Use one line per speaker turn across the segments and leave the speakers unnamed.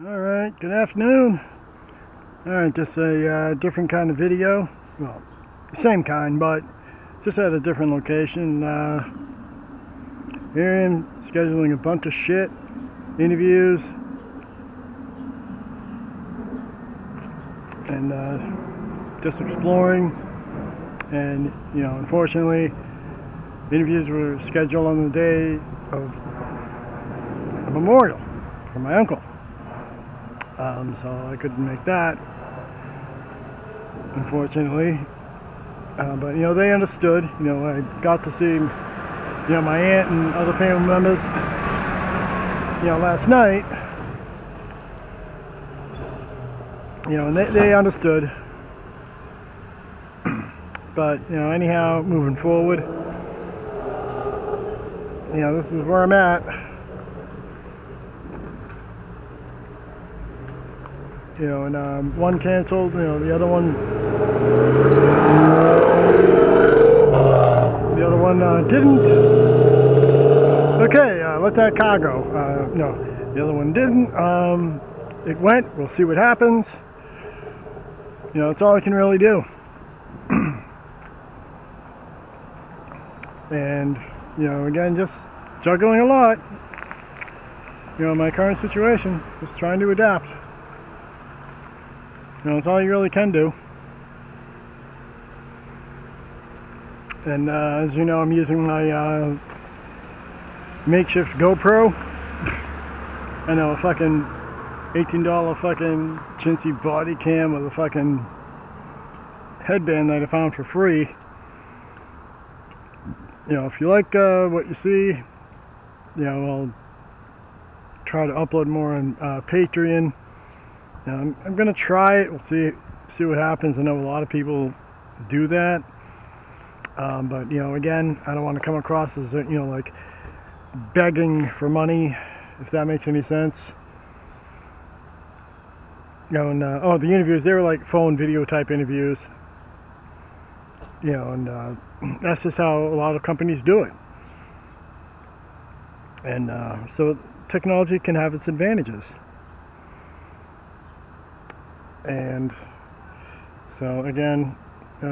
Alright, good afternoon. Alright, just a different kind of video. Well, same kind, but just at a different location. Here I am scheduling a bunch of shit, interviews, and just exploring. And, unfortunately, interviews were scheduled on the day of a memorial for my uncle. So I couldn't make that, unfortunately. But they understood. I got to see my aunt and other family members last night. And they understood. But anyhow, moving forward, this is where I'm at. And one canceled, the other one didn't. Okay, let that car go. No, the other one didn't. It went. We'll see what happens. It's all I can really do. And again, just juggling a lot. My current situation, just trying to adapt. It's all you really can do. And as you know, I'm using my makeshift GoPro. I know, a fucking $18 fucking chintzy body cam with a fucking headband that I found for free. If you like what you see, I'll try to upload more on Patreon. I'm gonna try it. We'll see what happens. I know a lot of people do that, but again, I don't want to come across as like begging for money, if that makes any sense. And the interviews, they were like phone video type interviews. And that's just how a lot of companies do it. And so technology can have its advantages. And so again,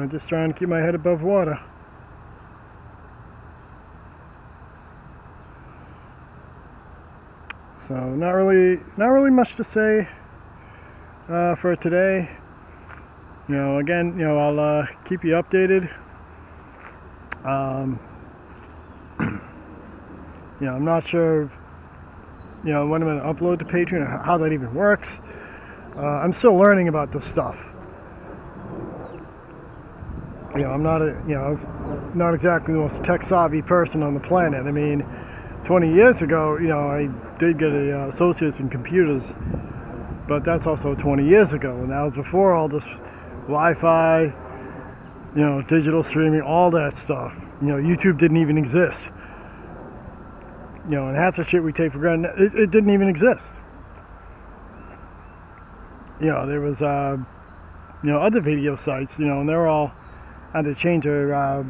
just trying to keep my head above water. So not really much to say for today. Again, I'll keep you updated. I'm not sure, when I'm going to upload to Patreon, or how that even works. I'm still learning about this stuff. I'm not not exactly the most tech-savvy person on the planet. I mean, 20 years ago, I did get a associate's in computers, but that's also 20 years ago, and that was before all this Wi-Fi, digital streaming, all that stuff. YouTube didn't even exist. And half the shit we take for granted, it didn't even exist. There was, other video sites, and they're all had to change their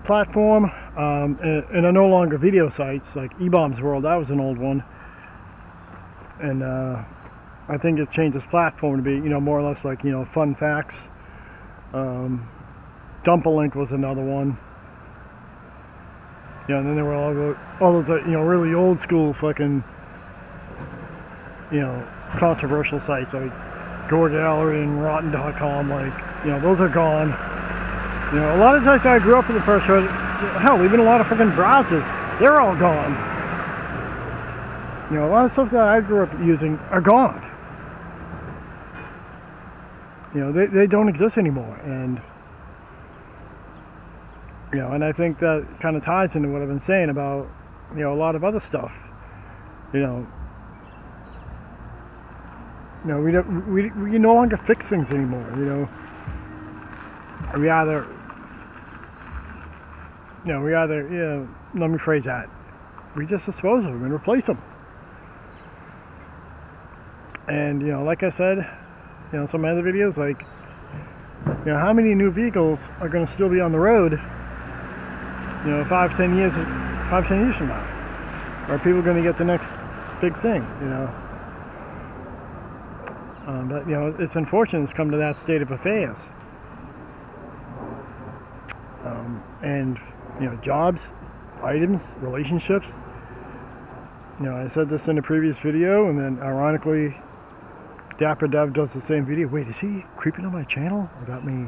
platform, and are no longer video sites, like E-Bombs World. That was an old one. And I think it changed its platform to be, more or less like, fun facts. Dump-a-link was another one. And then there were all those, really old school fucking, controversial sites like Gore Gallery and Rotten.com. Like, those are gone. A lot of sites I grew up in the first heard, hell, even a lot of fucking browsers, they're all gone. A lot of stuff that I grew up using are gone. They don't exist anymore. And and I think that kind of ties into what I've been saying about a lot of other stuff. We no longer fix things anymore. We either let me phrase that, we just dispose of them and replace them. And like I said, some of my other videos, like how many new vehicles are going to still be on the road 5-10 years from now? Are people going to get the next big thing, you know. But you know, it's unfortunate it's come to that state of affairs. And you know, jobs, items, relationships. You know, I said this in a previous video, and then ironically, Dapper Dev does the same video. Wait, is he creeping on my channel without me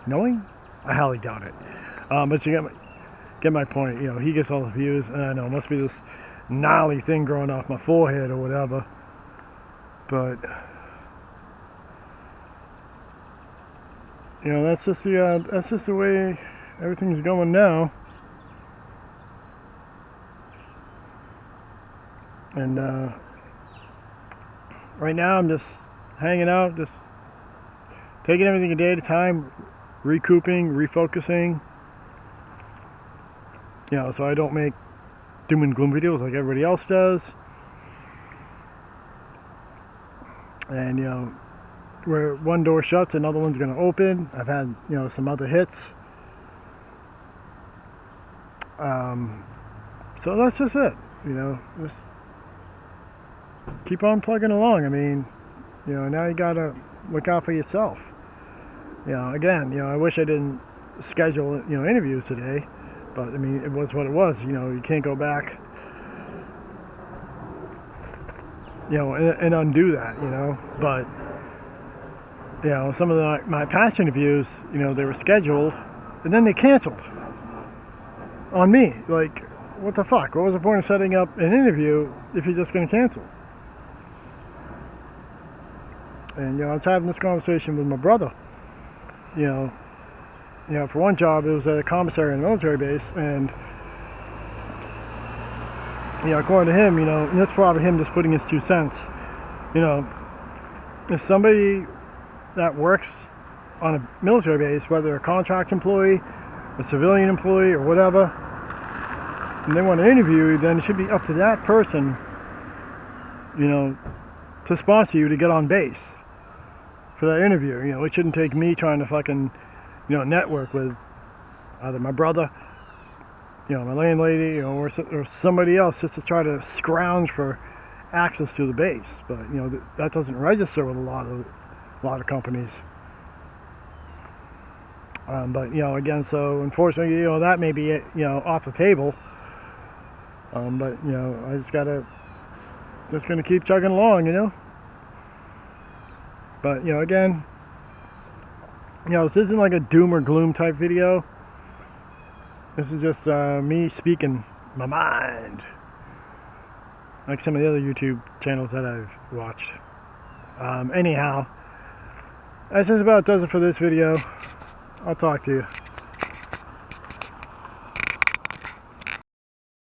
knowing? I highly doubt it. But you get my point. You know, he gets all the views, and I know it must be this gnarly thing growing off my forehead or whatever. But you know, that's just the way everything's going now. And right now I'm just hanging out, just taking everything a day at a time, recouping, refocusing. You know, so I don't make doom and gloom videos like everybody else does. And you know, where one door shuts, another one's going to open. I've had, you know, some other hits. So that's just it. You know, just keep on plugging along. I mean, you know, now you gotta look out for yourself. You know, again, you know, I wish I didn't schedule, you know, interviews today, but I mean, it was what it was. You know, you can't go back, you know, and undo that, you know. But you know, some of my past interviews, you know, they were scheduled and then they canceled on me. Like, what the fuck? What was the point of setting up an interview if you're just going to cancel? And you know, I was having this conversation with my brother. You know, for one job, it was at a commissary in a military base, and you know, according to him, you know, and that's probably him just putting his 2 cents. You know, if somebody that works on a military base, whether a contract employee, a civilian employee, or whatever, and they want to interview you, then it should be up to that person, you know, to sponsor you to get on base for that interview. You know, it shouldn't take me trying to fucking, you know, network with either my brother, you know, my landlady, you know, or somebody else just to try to scrounge for access to the base. But you know, that doesn't register with a lot of companies. But you know, again, so unfortunately, you know, that may be, you know, off the table. But you know, I just gonna keep chugging along, you know. But you know, again, you know, this isn't like a doom or gloom type video. This is just me speaking my mind, like some of the other YouTube channels that I've watched. Anyhow, that's just about does it for this video. I'll talk to you.